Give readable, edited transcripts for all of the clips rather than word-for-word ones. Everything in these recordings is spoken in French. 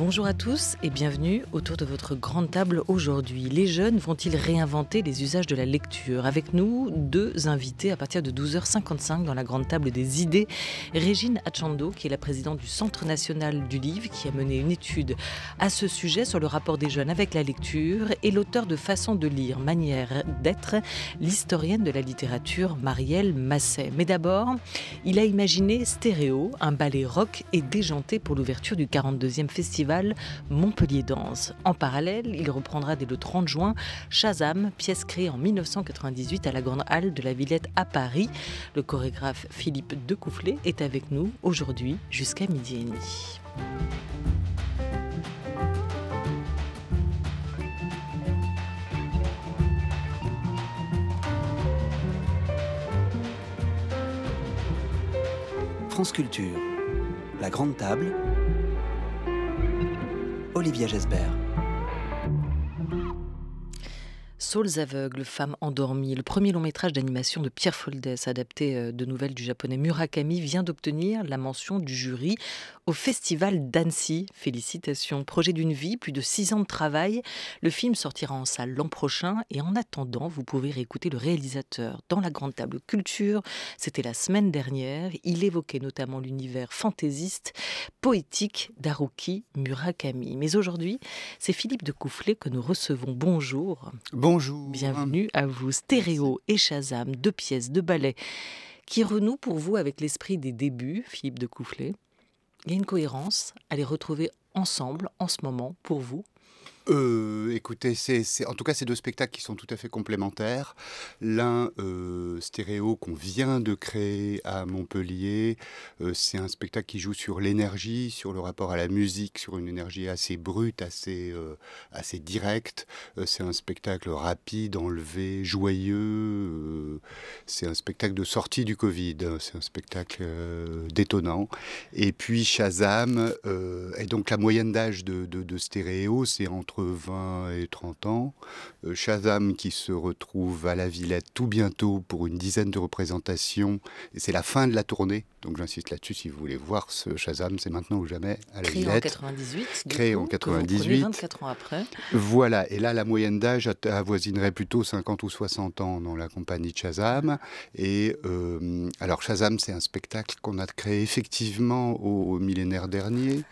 Bonjour à tous et bienvenue autour de votre grande table aujourd'hui. Les jeunes vont-ils réinventer les usages de la lecture? Avec nous, deux invités à partir de 12h55 dans la grande table des idées. Régine Achando, qui est la présidente du Centre national du livre, qui a mené une étude à ce sujet sur le rapport des jeunes avec la lecture, et l'auteur de Façon de lire, manière d'être, l'historienne de la littérature Marielle Masset. Mais d'abord, il a imaginé Stéréo, un ballet rock et déjanté pour l'ouverture du 42e festival Montpellier Danse. En parallèle, il reprendra dès le 30 juin Shazam, pièce créée en 1998 à la Grande Halle de la Villette à Paris. Le chorégraphe Philippe Decoufflet est avec nous aujourd'hui jusqu'à midi et demi. France Culture, la grande table, Olivia Gesbert. Saules aveugles, femmes endormies, le premier long métrage d'animation de Pierre Foldès, adapté de nouvelles du japonais Murakami, vient d'obtenir la mention du jury au Festival d'Annecy. Félicitations. Projet d'une vie, plus de 6 ans de travail. Le film sortira en salle l'an prochain et en attendant, vous pouvez réécouter le réalisateur dans la grande table culture. C'était la semaine dernière. Il évoquait notamment l'univers fantaisiste, poétique d'Haruki Murakami. Mais aujourd'hui, c'est Philippe Decoufflet que nous recevons. Bonjour. Bonjour. Bienvenue à vous. Stéréo et Shazam, deux pièces de ballet qui renouent pour vous avec l'esprit des débuts, Philippe Decoufflet. Il y a une cohérence à les retrouver ensemble en ce moment pour vous? Écoutez, en tout cas, c'est deux spectacles qui sont tout à fait complémentaires. L'un, Stéréo, qu'on vient de créer à Montpellier, c'est un spectacle qui joue sur l'énergie, sur le rapport à la musique, sur une énergie assez brute, assez directe. C'est un spectacle rapide, enlevé, joyeux. C'est un spectacle de sortie du Covid. C'est un spectacle détonnant. Et puis Shazam, et donc la moyenne d'âge de Stéréo, c'est entre 20 et 30 ans. Shazam qui se retrouve à la Villette tout bientôt pour une dizaine de représentations. Et c'est la fin de la tournée. Donc j'insiste là-dessus, si vous voulez voir ce Shazam, c'est maintenant ou jamais à la Créé Villette. En 98. Créé en 98. 24 ans après. Voilà. Et là, la moyenne d'âge avoisinerait plutôt 50 ou 60 ans dans la compagnie de Shazam. Et alors Shazam, c'est un spectacle qu'on a créé effectivement au millénaire dernier,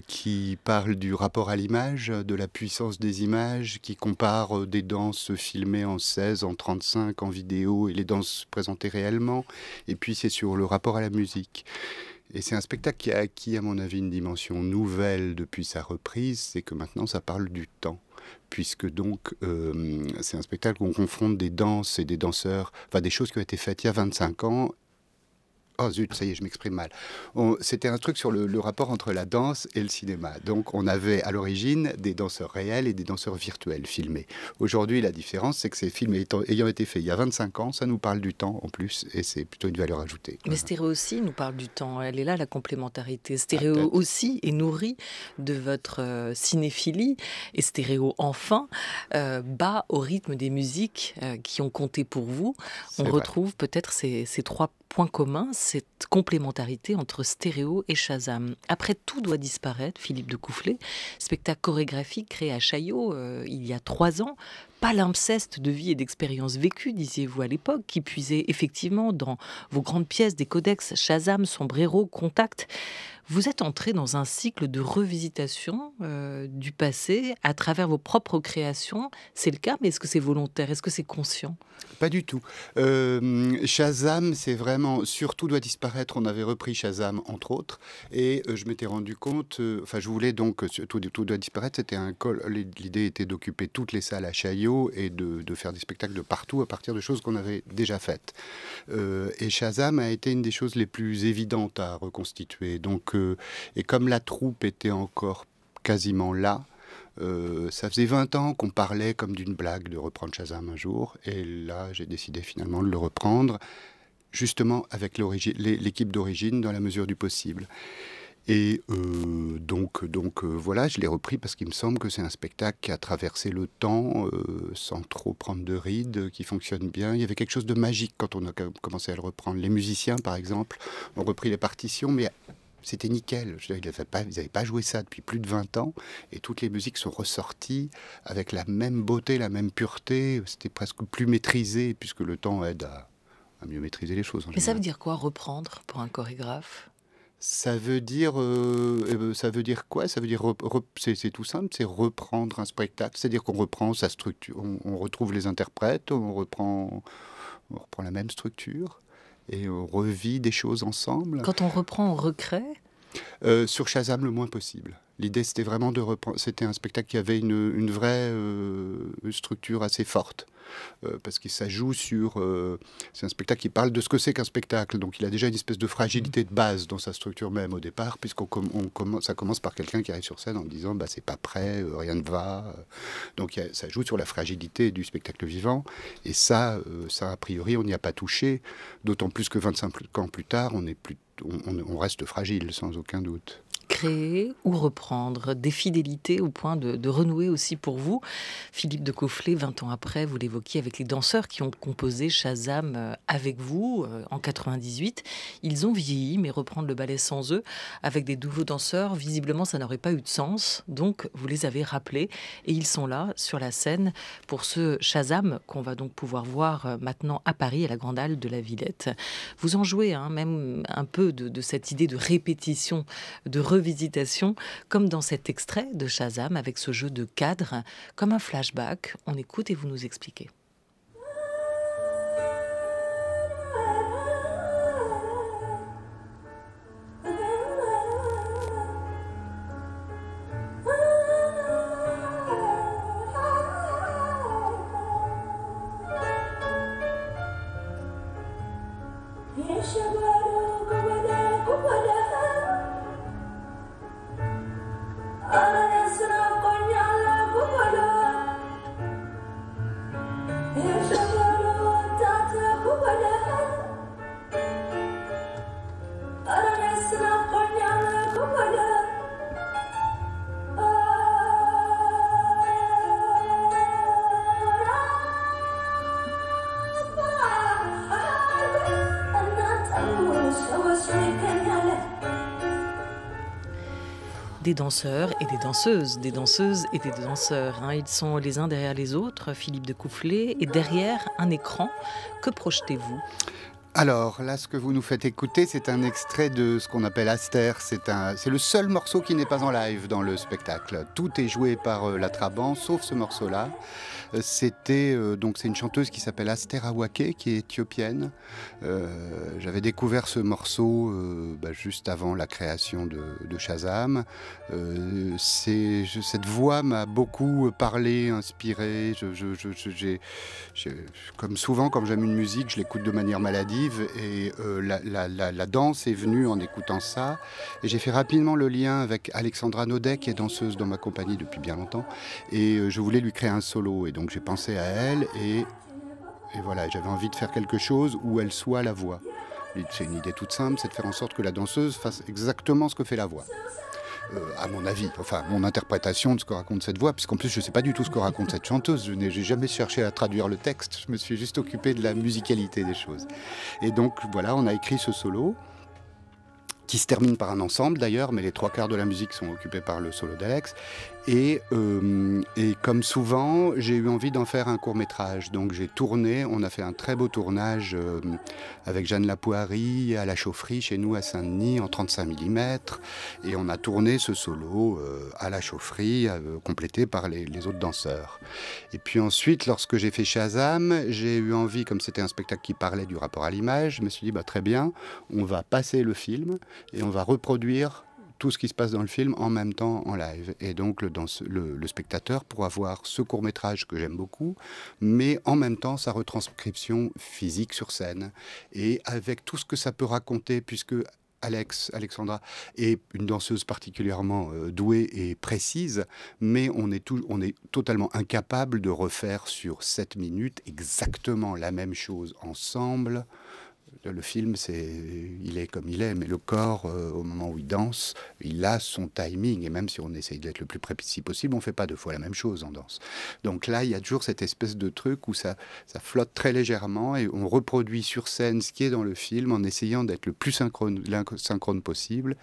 qui parle du rapport à l'image, de la puissance des images, qui compare des danses filmées en 16, en 35, en vidéo, et les danses présentées réellement. Et puis c'est sur le rapport à la musique. Et c'est un spectacle qui a acquis, à mon avis, une dimension nouvelle depuis sa reprise, c'est que maintenant ça parle du temps. Puisque donc c'est un spectacle où on confronte des danses et des danseurs, enfin des choses qui ont été faites il y a 25 ans. Oh zut, ça y est, je m'exprime mal. C'était un truc sur le rapport entre la danse et le cinéma. Donc on avait à l'origine des danseurs réels et des danseurs virtuels filmés. Aujourd'hui, la différence, c'est que ces films ayant été faits il y a 25 ans, ça nous parle du temps en plus, et c'est plutôt une valeur ajoutée. Mais Stéréo aussi nous parle du temps. Elle est là, la complémentarité. Stéréo aussi est nourri de votre cinéphilie, et Stéréo, enfin, bat au rythme des musiques qui ont compté pour vous. On retrouve peut-être ces trois point commun, cette complémentarité entre Stéréo et Shazam. Après, tout doit disparaître, Philippe Decoufflet, spectacle chorégraphique créé à Chaillot il y a 3 ans, palimpseste de vie et d'expériences vécues, disiez-vous à l'époque, qui puisait effectivement dans vos grandes pièces des codex Shazam, Sombrero, Contact. Vous êtes entré dans un cycle de revisitation du passé à travers vos propres créations. C'est le cas, mais est-ce que c'est volontaire? Est-ce que c'est conscient? Pas du tout. Shazam, c'est vraiment... Surtout doit disparaître. On avait repris Shazam, entre autres. Et je m'étais rendu compte... Enfin, je voulais donc... Tout doit disparaître. C'était l'idée était d'occuper toutes les salles à Chaillot et de faire des spectacles de partout à partir de choses qu'on avait déjà faites. Et Shazam a été une des choses les plus évidentes à reconstituer. Donc, et comme la troupe était encore quasiment là, ça faisait 20 ans qu'on parlait comme d'une blague de reprendre Shazam un jour. Et là, j'ai décidé finalement de le reprendre, justement avec l'équipe d'origine, dans la mesure du possible. Et voilà, je l'ai repris parce qu'il me semble que c'est un spectacle qui a traversé le temps sans trop prendre de rides, qui fonctionne bien. Il y avait quelque chose de magique quand on a commencé à le reprendre. Les musiciens, par exemple, ont repris les partitions, mais c'était nickel. Ils n'avaient pas joué ça depuis plus de 20 ans, et toutes les musiques sont ressorties avec la même beauté, la même pureté. C'était presque plus maîtrisé, puisque le temps aide à mieux maîtriser les choses. Mais ça veut dire quoi, reprendre, pour un chorégraphe? Ça veut dire quoi? Ça veut dire, c'est tout simple, c'est reprendre un spectacle. C'est-à-dire qu'on reprend sa structure, on retrouve les interprètes, on reprend la même structure, et on revit des choses ensemble. Quand on reprend, on recrée? Sur Shazam, le moins possible. L'idée, c'était vraiment de reprendre. C'était un spectacle qui avait une vraie structure assez forte. Parce que ça joue sur... c'est un spectacle qui parle de ce que c'est qu'un spectacle. Donc il a déjà une espèce de fragilité de base dans sa structure même au départ, ça commence par quelqu'un qui arrive sur scène en disant bah, « c'est pas prêt, rien ne va ». Donc ça joue sur la fragilité du spectacle vivant. Et ça a priori, on n'y a pas touché. D'autant plus que 25 ans plus tard, on reste fragile, sans aucun doute. Créer ou reprendre, des fidélités au point de renouer aussi pour vous. Philippe de Cofflet, 20 ans après, vous l'évoquiez avec les danseurs qui ont composé Shazam avec vous en 98. Ils ont vieilli, mais reprendre le ballet sans eux, avec des nouveaux danseurs, visiblement ça n'aurait pas eu de sens. Donc vous les avez rappelés et ils sont là sur la scène pour ce Shazam qu'on va donc pouvoir voir maintenant à Paris, à la Grande Halle de la Villette. Vous en jouez même un peu de cette idée de répétition, de revisitation, comme dans cet extrait de Shazam avec ce jeu de cadre, comme un flashback. On écoute et vous nous expliquez. Des danseurs et des danseuses et des danseurs. Ils sont les uns derrière les autres, Philippe de Cofflet, et derrière un écran. Que projetez-vous ? Alors là, ce que vous nous faites écouter, c'est un extrait de ce qu'on appelle Aster. C'est le seul morceau qui n'est pas en live dans le spectacle. Tout est joué par la Traban, sauf ce morceau-là. C'est une chanteuse qui s'appelle Aster Awake, qui est éthiopienne. J'avais découvert ce morceau juste avant la création de Shazam. Cette voix m'a beaucoup parlé, inspiré. Comme souvent, quand j'aime une musique, je l'écoute de manière maladive. Et la danse est venue en écoutant ça. Et j'ai fait rapidement le lien avec Alexandra Naudet, qui est danseuse dans ma compagnie depuis bien longtemps. Et je voulais lui créer un solo. Et donc j'ai pensé à elle. Et voilà, j'avais envie de faire quelque chose où elle soit la voix. C'est une idée toute simple, c'est de faire en sorte que la danseuse fasse exactement ce que fait la voix. À mon avis, enfin mon interprétation de ce que raconte cette voix, puisqu'en plus je ne sais pas du tout ce que raconte cette chanteuse, je n'ai jamais cherché à traduire le texte, je me suis juste occupé de la musicalité des choses. Et donc voilà, on a écrit ce solo, qui se termine par un ensemble d'ailleurs, mais les 3/4 de la musique sont occupés par le solo d'Alex. Et comme souvent, j'ai eu envie d'en faire un court-métrage. Donc j'ai tourné, on a fait un très beau tournage avec Jeanne Lapouari à la chaufferie chez nous à Saint-Denis en 35 mm. Et on a tourné ce solo à la chaufferie, complété par les autres danseurs. Et puis ensuite, lorsque j'ai fait Shazam, j'ai eu envie, comme c'était un spectacle qui parlait du rapport à l'image, je me suis dit, très bien, on va passer le film et on va reproduire tout ce qui se passe dans le film en même temps en live. Et donc le spectateur pourra voir ce court-métrage que j'aime beaucoup, mais en même temps sa retranscription physique sur scène. Et avec tout ce que ça peut raconter, puisque Alexandra est une danseuse particulièrement douée et précise, mais on est totalement incapable de refaire sur 7 minutes exactement la même chose ensemble. Le film, il est comme il est, mais le corps, au moment où il danse, il a son timing. Et même si on essaye d'être le plus précis possible, on ne fait pas 2 fois la même chose en danse. Donc là, il y a toujours cette espèce de truc où ça flotte très légèrement et on reproduit sur scène ce qui est dans le film en essayant d'être le plus synchrone possible.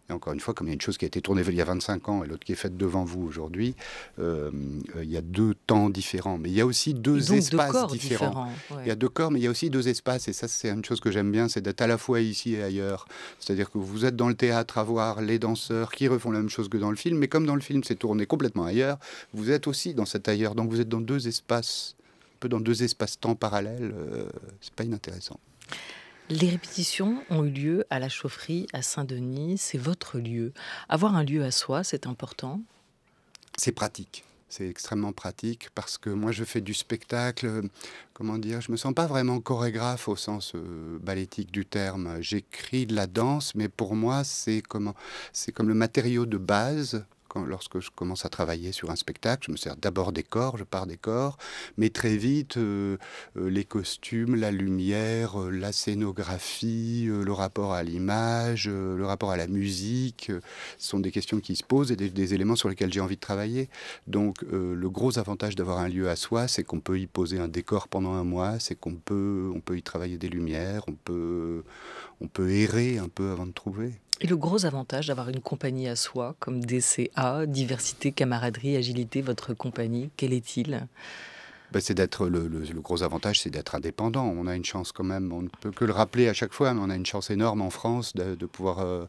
Et encore une fois, comme il y a une chose qui a été tournée il y a 25 ans et l'autre qui est faite devant vous aujourd'hui, il y a 2 temps différents. Mais il y a aussi 2 espaces différents. Ouais. Il y a 2 corps, mais il y a aussi 2 espaces. Et ça, c'est une chose que j'aime bien, c'est d'être à la fois ici et ailleurs. C'est-à-dire que vous êtes dans le théâtre à voir les danseurs qui refont la même chose que dans le film. Mais comme dans le film, c'est tourné complètement ailleurs, vous êtes aussi dans cet ailleurs. Donc vous êtes dans 2 espaces, un peu dans 2 espaces-temps parallèles. C'est pas inintéressant. Les répétitions ont eu lieu à la Chaufferie, à Saint-Denis. C'est votre lieu. Avoir un lieu à soi, c'est important. C'est pratique. C'est extrêmement pratique parce que moi, je fais du spectacle, comment dire, je me sens pas vraiment chorégraphe au sens ballétique du terme. J'écris de la danse, mais pour moi, c'est comme le matériau de base. Lorsque je commence à travailler sur un spectacle, je me sers d'abord des corps, je pars des corps, mais très vite, les costumes, la lumière, la scénographie, le rapport à l'image, le rapport à la musique, ce sont des questions qui se posent et des éléments sur lesquels j'ai envie de travailler. Donc, le gros avantage d'avoir un lieu à soi, c'est qu'on peut y poser un décor pendant un mois, c'est qu'on peut y travailler des lumières, on peut errer un peu avant de trouver. Et le gros avantage d'avoir une compagnie à soi, comme DCA, diversité, camaraderie, agilité, votre compagnie, quel est-il ? C'est d'être le gros avantage, c'est d'être indépendant. On a une chance quand même, on ne peut que le rappeler à chaque fois, mais on a une chance énorme en France de pouvoir,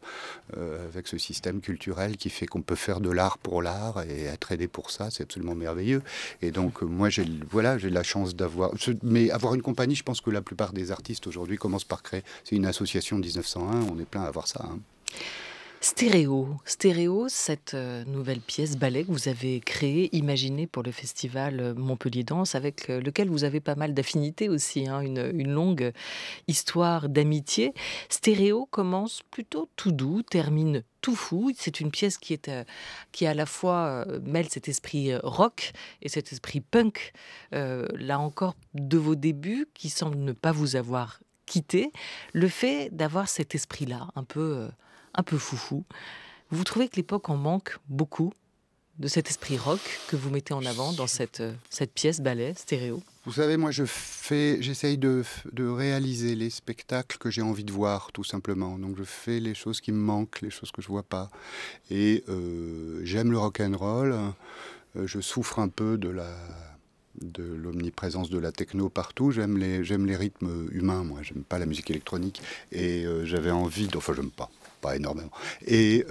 avec ce système culturel qui fait qu'on peut faire de l'art pour l'art et être aidé pour ça, c'est absolument merveilleux. Et donc moi j'ai la chance d'avoir, mais avoir une compagnie, je pense que la plupart des artistes aujourd'hui commencent par créer. C'est une association de 1901, on est plein à avoir ça. Stéréo, cette nouvelle pièce ballet que vous avez créée, imaginée pour le festival Montpellier Danse, avec lequel vous avez pas mal d'affinités aussi, une longue histoire d'amitié. Stéréo commence plutôt tout doux, termine tout fou. C'est une pièce qui à la fois mêle cet esprit rock et cet esprit punk, là encore de vos débuts, qui semblent ne pas vous avoir quitté. Le fait d'avoir cet esprit-là, un peu foufou. Vous trouvez que l'époque en manque beaucoup de cet esprit rock que vous mettez en avant dans cette pièce ballet Stéréo? Vous savez, moi j'essaye de réaliser les spectacles que j'ai envie de voir, tout simplement. Donc je fais les choses qui me manquent, les choses que je vois pas. Et j'aime le rock'n'roll, je souffre un peu de l'omniprésence de la techno partout. J'aime les rythmes humains, moi. J'aime pas la musique électronique. Et j'avais envie... Enfin, j'aime pas énormément. Et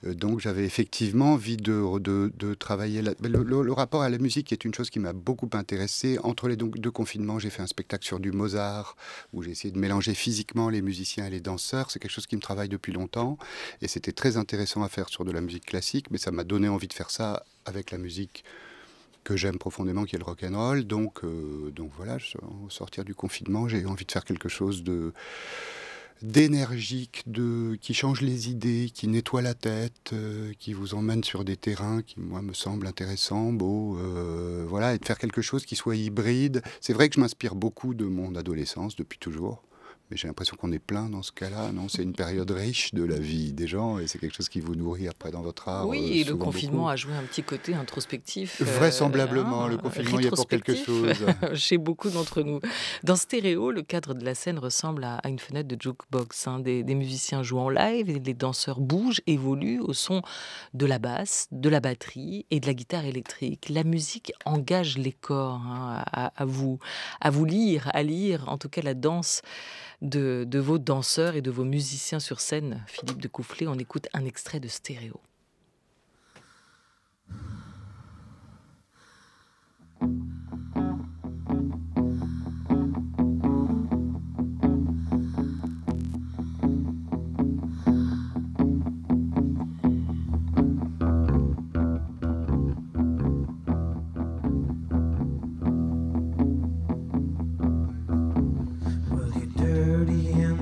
donc, j'avais effectivement envie de travailler... Le rapport à la musique est une chose qui m'a beaucoup intéressé. Entre les 2 confinements, j'ai fait un spectacle sur du Mozart, où j'ai essayé de mélanger physiquement les musiciens et les danseurs. C'est quelque chose qui me travaille depuis longtemps. Et c'était très intéressant à faire sur de la musique classique, mais ça m'a donné envie de faire ça avec la musique que j'aime profondément, qui est le rock'n'roll. Donc voilà, au sortir du confinement, j'ai envie de faire quelque chose d'énergique, qui change les idées, qui nettoie la tête, qui vous emmène sur des terrains qui, moi, me semblent intéressants, beaux, voilà, et de faire quelque chose qui soit hybride. C'est vrai que je m'inspire beaucoup de mon adolescence, depuis toujours. Mais j'ai l'impression qu'on est plein dans ce cas-là, non? C'est une période riche de la vie des gens et c'est quelque chose qui vous nourrit après dans votre art. Oui, et le confinement a joué un petit côté introspectif. Vraisemblablement, le confinement y apporte quelque chose. Chez beaucoup d'entre nous. Dans Stéréo, le cadre de la scène ressemble à une fenêtre de jukebox. Des musiciens jouent en live et les danseurs bougent, évoluent au son de la basse, de la batterie et de la guitare électrique. La musique engage les corps, à vous lire, en tout cas la danse de vos danseurs et de vos musiciens sur scène. Philippe de Coufflet, on écoute un extrait de Stéréo.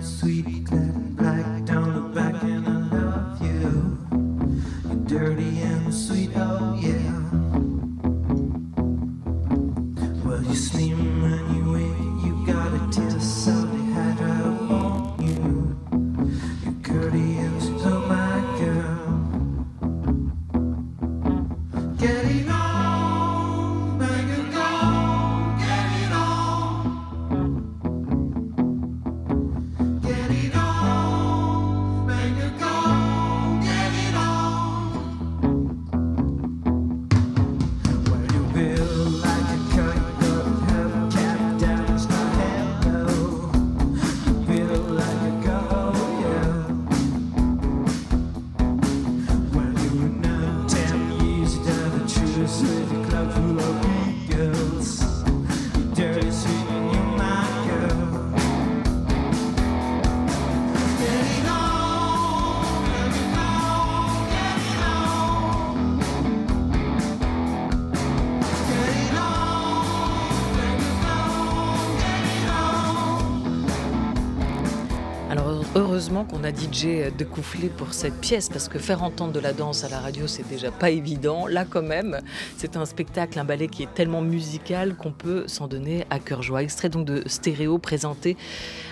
Sweet, glad, black, down the back, and I love you. Heureusement qu'on a DJ Decoufflé pour cette pièce, parce que faire entendre de la danse à la radio, c'est déjà pas évident. Là, quand même, c'est un spectacle, un ballet qui est tellement musical qu'on peut s'en donner à cœur joie. Extrait donc de Stéréo, présenté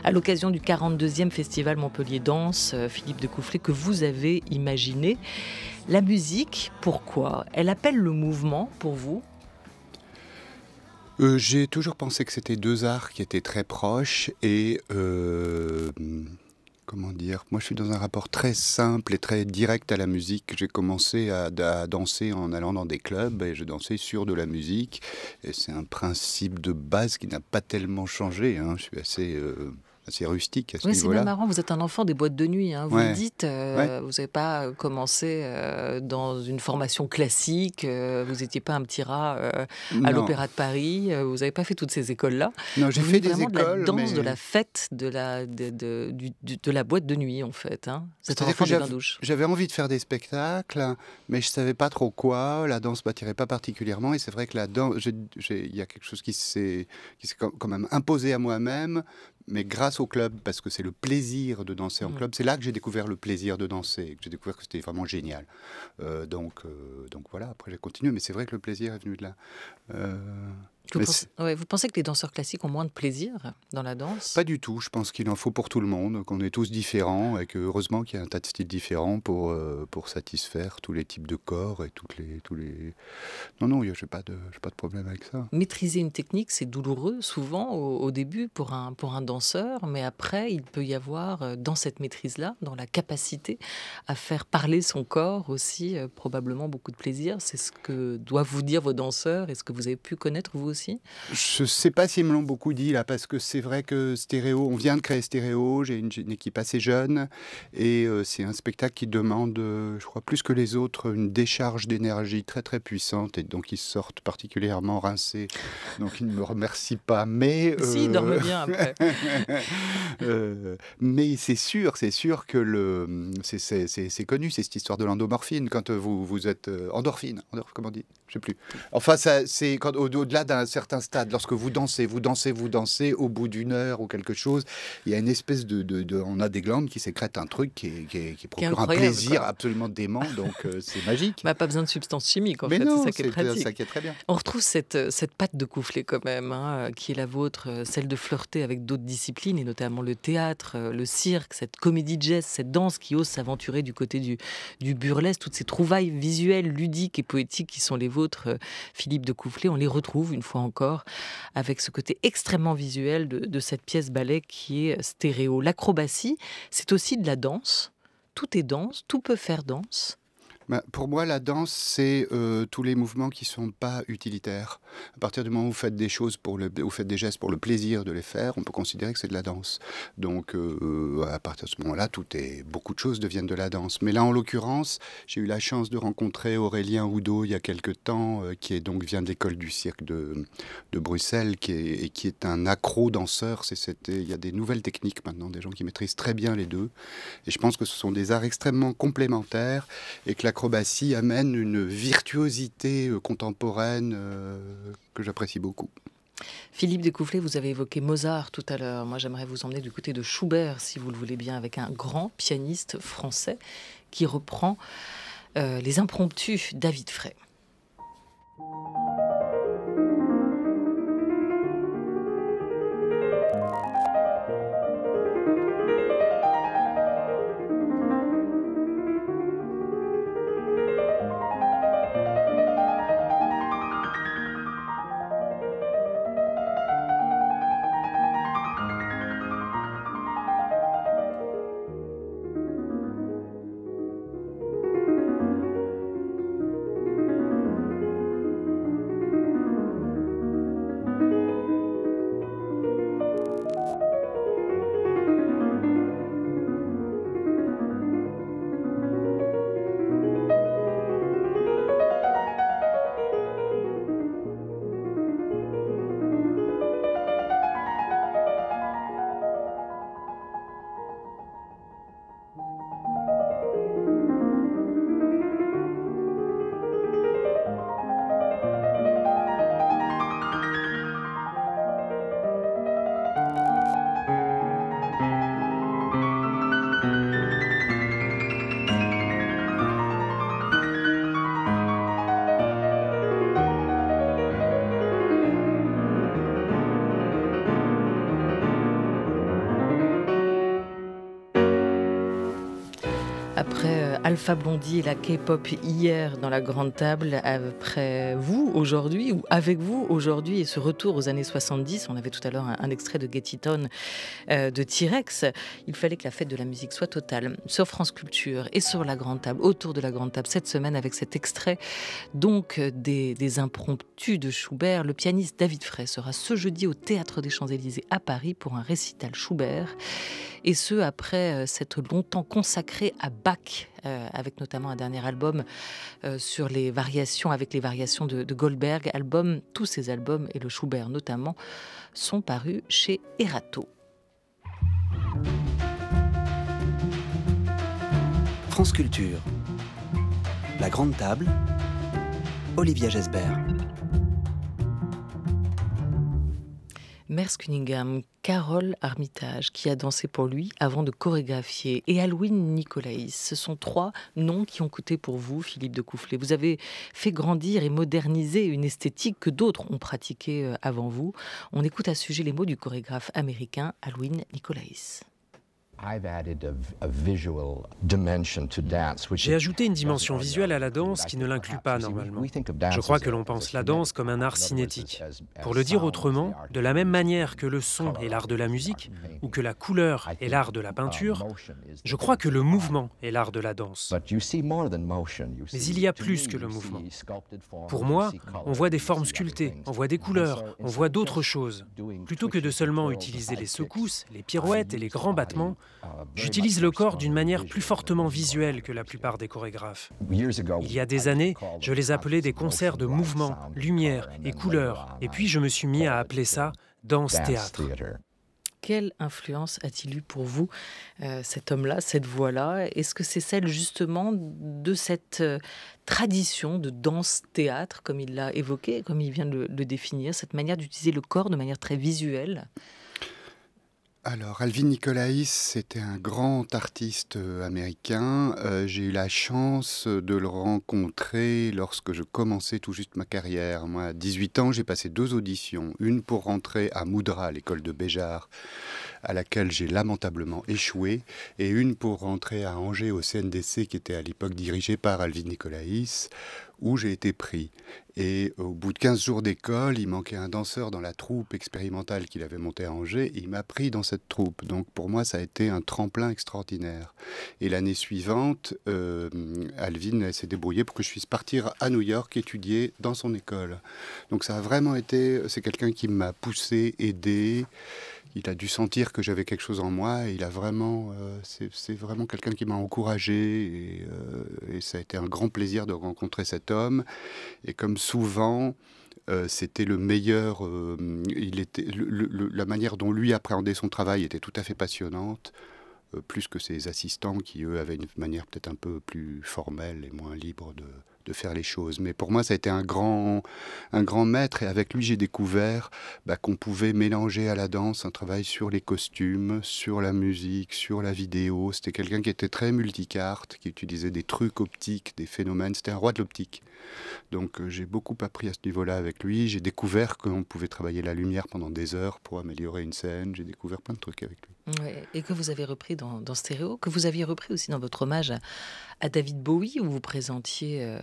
à l'occasion du 42e Festival Montpellier Danse, Philippe Decoufflé, que vous avez imaginé. La musique, pourquoi ? Elle appelle le mouvement pour vous ? J'ai toujours pensé que c'était deux arts qui étaient très proches et comment dire, moi je suis dans un rapport très simple et très direct à la musique. J'ai commencé à danser en allant dans des clubs et je dansais sur de la musique et c'est un principe de base qui n'a pas tellement changé, hein. Je suis assez rustique à ce niveau-là. C'est bien marrant, vous êtes un enfant des boîtes de nuit, hein. Vous le dites, Ouais. vous n'avez pas commencé dans une formation classique, vous n'étiez pas un petit rat à l'Opéra de Paris, vous n'avez pas fait toutes ces écoles-là. Non, j'ai Vous fait venez des vraiment écoles, de la danse, mais de la fête, de la boîte de nuit en fait. Hein. Vous êtes un c'est-à-dire enfant que des bains-douches. j'avais envie de faire des spectacles, mais je savais pas trop quoi. La danse m'attirait pas particulièrement, et c'est vrai que la danse, il y a quelque chose qui s'est quand même imposé à moi-même, mais grâce au club, parce que c'est le plaisir de danser en club. C'est là que j'ai découvert le plaisir de danser, que j'ai découvert que c'était vraiment génial. Donc voilà. Après j'ai continué, mais c'est vrai que le plaisir est venu de là. Vous pensez que les danseurs classiques ont moins de plaisir dans la danse ? Pas du tout. Je pense qu'il en faut pour tout le monde, qu'on est tous différents et que heureusement qu'il y a un tas de styles différents pour satisfaire tous les types de corps et tous les. Non, je n'ai pas de problème avec ça. Maîtriser une technique, c'est douloureux souvent au début pour un danseur, mais après, il peut y avoir dans cette maîtrise-là, dans la capacité à faire parler son corps aussi, probablement beaucoup de plaisir. C'est ce que doivent vous dire vos danseurs et ce que vous avez pu connaître vous aussi ? Je ne sais pas s'ils me l'ont beaucoup dit là, parce que c'est vrai que Stéréo, on vient de créer Stéréo, j'ai une équipe assez jeune et c'est un spectacle qui demande, je crois plus que les autres, une décharge d'énergie très très puissante et donc ils sortent particulièrement rincés. Donc ils ne me remercient pas, mais si, ils dorment bien après. Mais c'est sûr que c'est connu, c'est cette histoire de l'endomorphine quand vous êtes endorphine, comment on dit, je sais plus. Enfin, c'est au-delà d'un certain stade, lorsque vous dansez, au bout d'une heure ou quelque chose, il y a une espèce on a des glandes qui sécrètent un truc qui procure un plaisir absolument dément, donc c'est magique. Pas besoin de substances chimiques, en fait, non, c'est ça qui est pratique. C'est ça qui est très bien. On retrouve cette patte Decoufflé quand même, hein, qui est la vôtre, celle de flirter avec d'autres disciplines, et notamment le théâtre, le cirque, cette comédie jazz, cette danse qui ose s'aventurer du côté du burlesque, toutes ces trouvailles visuelles, ludiques et poétiques qui sont les vôtres, Philippe Decoufflé, on les retrouve une fois encore avec ce côté extrêmement visuel de cette pièce ballet qui est Stéréo. L'acrobatie, c'est aussi de la danse. Tout est danse, tout peut faire danse. Pour moi, la danse, c'est tous les mouvements qui ne sont pas utilitaires. À partir du moment où vous faites des choses, vous faites des gestes pour le plaisir de les faire, on peut considérer que c'est de la danse. Donc, à partir de ce moment-là, beaucoup de choses deviennent de la danse. Mais là, en l'occurrence, j'ai eu la chance de rencontrer Aurélien Oudot il y a quelque temps, qui vient de l'école du cirque de Bruxelles, qui est un accro-danseur. Il y a des nouvelles techniques maintenant, des gens qui maîtrisent très bien les deux. Et je pense que ce sont des arts extrêmement complémentaires et que l'acrobatie amène une virtuosité contemporaine que j'apprécie beaucoup. Philippe Decoufflé, vous avez évoqué Mozart tout à l'heure. Moi, j'aimerais vous emmener du côté de Schubert, si vous le voulez bien, avec un grand pianiste français qui reprend les impromptus David Frey. Après Alpha Blondie et la K-pop hier dans la grande table, après vous aujourd'hui, ou avec vous aujourd'hui, et ce retour aux années 70, on avait tout à l'heure un extrait de Get It On de T-Rex, il fallait que la fête de la musique soit totale. Sur France Culture et sur la grande table, autour de la grande table, cette semaine avec cet extrait donc des impromptus de Schubert, le pianiste David Frey sera ce jeudi au Théâtre des Champs-Élysées à Paris pour un récital Schubert. Et ce, après s'être longtemps consacré à Bach, avec notamment un dernier album sur les variations, avec les variations de Goldberg. Tous ces albums, et le Schubert notamment, sont parus chez Erato. France Culture. La grande table. Olivia Gesbert. Merce Cunningham, Carole Armitage, qui a dansé pour lui avant de chorégraphier, et Alwyn Nicolaïs. Ce sont trois noms qui ont coûté pour vous, Philippe de Coufflet. Vous avez fait grandir et moderniser une esthétique que d'autres ont pratiquée avant vous. On écoute à ce sujet les mots du chorégraphe américain Alwyn Nicolaïs. J'ai ajouté une dimension visuelle à la danse qui ne l'inclut pas normalement. Je crois que l'on pense la danse comme un art cinétique. Pour le dire autrement, de la même manière que le son est l'art de la musique, ou que la couleur est l'art de la peinture, je crois que le mouvement est l'art de la danse. Mais il y a plus que le mouvement. Pour moi, on voit des formes sculptées, on voit des couleurs, on voit d'autres choses. Plutôt que de seulement utiliser les secousses, les pirouettes et les grands battements, j'utilise le corps d'une manière plus fortement visuelle que la plupart des chorégraphes. Il y a des années, je les appelais des concerts de mouvement, lumière et couleurs. Et puis je me suis mis à appeler ça danse-théâtre. Quelle influence a-t-il eu pour vous, cet homme-là, cette voix-là? Est-ce que c'est celle justement de cette tradition de danse-théâtre, comme il l'a évoqué, comme il vient de le définir, cette manière d'utiliser le corps de manière très visuelle? Alors, Alvin Nicolaïs, c'était un grand artiste américain. J'ai eu la chance de le rencontrer lorsque je commençais tout juste ma carrière. Moi, à 18 ans, j'ai passé 2 auditions. Une pour rentrer à Moudra, l'école de Béjart, à laquelle j'ai lamentablement échoué, et une pour rentrer à Angers au CNDC, qui était à l'époque dirigé par Alvin Nicolaïs, où j'ai été pris. Et au bout de 15 jours d'école, il manquait un danseur dans la troupe expérimentale qu'il avait montée à Angers, et il m'a pris dans cette troupe. Donc pour moi, ça a été un tremplin extraordinaire. Et l'année suivante, Alvin s'est débrouillé pour que je puisse partir à New York étudier dans son école. Donc ça a vraiment été... C'est quelqu'un qui m'a poussé, aidé. Il a dû sentir que j'avais quelque chose en moi, et il a vraiment, c'est vraiment quelqu'un qui m'a encouragé, et ça a été un grand plaisir de rencontrer cet homme. Et comme souvent, c'était le meilleur, la manière dont lui appréhendait son travail était tout à fait passionnante, plus que ses assistants qui, eux, avaient une manière peut-être un peu plus formelle et moins libre de faire les choses. Mais pour moi, ça a été un grand maître, et avec lui, j'ai découvert qu'on pouvait mélanger à la danse un travail sur les costumes, sur la musique, sur la vidéo. C'était quelqu'un qui était très multicarte, qui utilisait des trucs optiques, des phénomènes. C'était un roi de l'optique. Donc j'ai beaucoup appris à ce niveau-là avec lui. J'ai découvert qu'on pouvait travailler la lumière pendant des heures pour améliorer une scène. J'ai découvert plein de trucs avec lui. Ouais, et que vous avez repris dans Stéréo, que vous aviez repris aussi dans votre hommage à David Bowie, où vous présentiez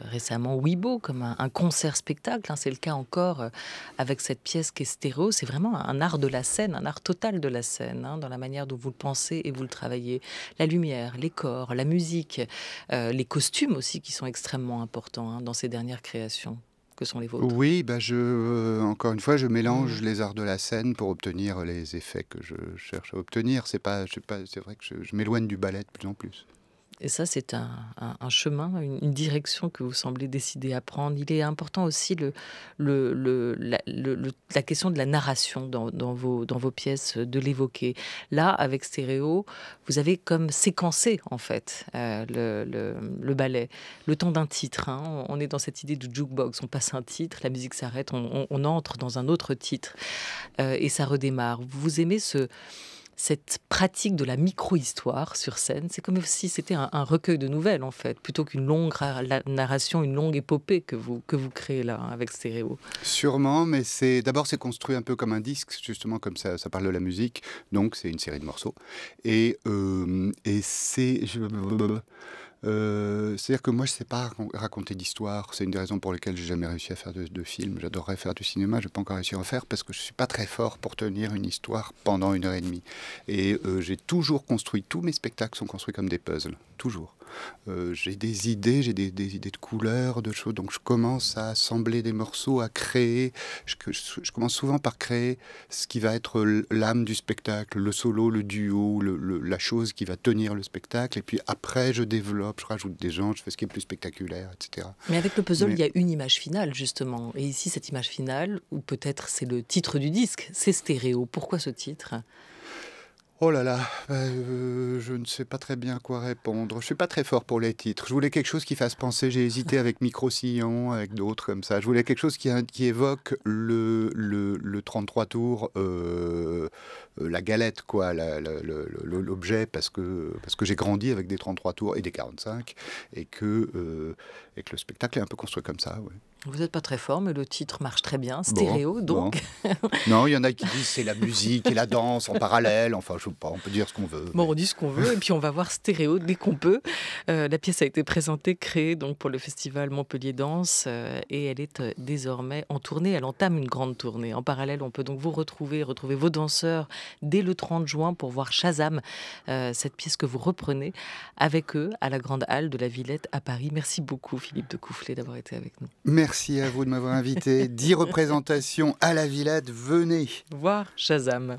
récemment Weibo comme un concert-spectacle. C'est le cas encore avec cette pièce qui est Stéréo. C'est vraiment un art de la scène, un art total de la scène, dans la manière dont vous le pensez et vous le travaillez. La lumière, les corps, la musique, les costumes aussi qui sont extrêmement importants dans ces dernières créations. Que sont les vôtres? Oui, encore une fois, je mélange les arts de la scène pour obtenir les effets que je cherche à obtenir. C'est vrai que je m'éloigne du ballet de plus en plus. Et ça, c'est un chemin, une direction que vous semblez décider à prendre. Il est important aussi la question de la narration dans vos pièces, de l'évoquer. Là, avec Stéréo, vous avez comme séquencé, en fait, le ballet. Le temps d'un titre. On est dans cette idée de jukebox. On passe un titre, la musique s'arrête, on entre dans un autre titre. Et ça redémarre. Vous aimez cette pratique de la micro-histoire sur scène, c'est comme si c'était un recueil de nouvelles, en fait, plutôt qu'une longue narration, une longue épopée que vous créez là, hein, avec Stéréo. Sûrement, mais d'abord c'est construit un peu comme un disque, justement comme ça parle de la musique, donc c'est une série de morceaux. Et c'est-à-dire que moi je ne sais pas raconter d'histoire, c'est une des raisons pour lesquelles j'ai jamais réussi à faire de film. J'adorerais faire du cinéma, je n'ai pas encore réussi à en faire parce que je ne suis pas très fort pour tenir une histoire pendant 1h30. Et j'ai toujours construit, tous mes spectacles sont construits comme des puzzles, toujours. J'ai des idées de couleurs, de choses, donc je commence à assembler des morceaux, à créer, je commence souvent par créer ce qui va être l'âme du spectacle, le solo, le duo, la chose qui va tenir le spectacle, et puis après je développe, je rajoute des gens, je fais ce qui est plus spectaculaire, etc. Mais avec le puzzle, il y a une image finale, justement, et ici cette image finale, ou peut-être c'est le titre du disque, c'est Stéréo. Pourquoi ce titre ? Oh là là, je ne sais pas très bien quoi répondre. Je suis pas très fort pour les titres. Je voulais quelque chose qui fasse penser. J'ai hésité avec Micro-Sillon, avec d'autres comme ça. Je voulais quelque chose qui évoque le 33 tours, la galette, quoi, l'objet, parce que j'ai grandi avec des 33 tours et des 45, et que le spectacle est un peu construit comme ça. Ouais. Vous n'êtes pas très fort, mais le titre marche très bien. Stéréo, donc. Bon. Non, il y en a qui disent c'est la musique et la danse en parallèle. Enfin, je sais pas, on peut dire ce qu'on veut. Bon, on dit ce qu'on veut, et puis on va voir Stéréo dès qu'on peut. La pièce a été présentée, créée donc pour le festival Montpellier Danse, et elle est désormais en tournée. Elle entame une grande tournée. En parallèle, on peut donc vous retrouver vos danseurs dès le 30 juin pour voir Shazam, cette pièce que vous reprenez avec eux à la Grande Halle de la Villette à Paris. Merci beaucoup, Philippe de Coufflet, d'avoir été avec nous. Merci à vous de m'avoir invité. 10 représentations à la Villette, venez voir Shazam.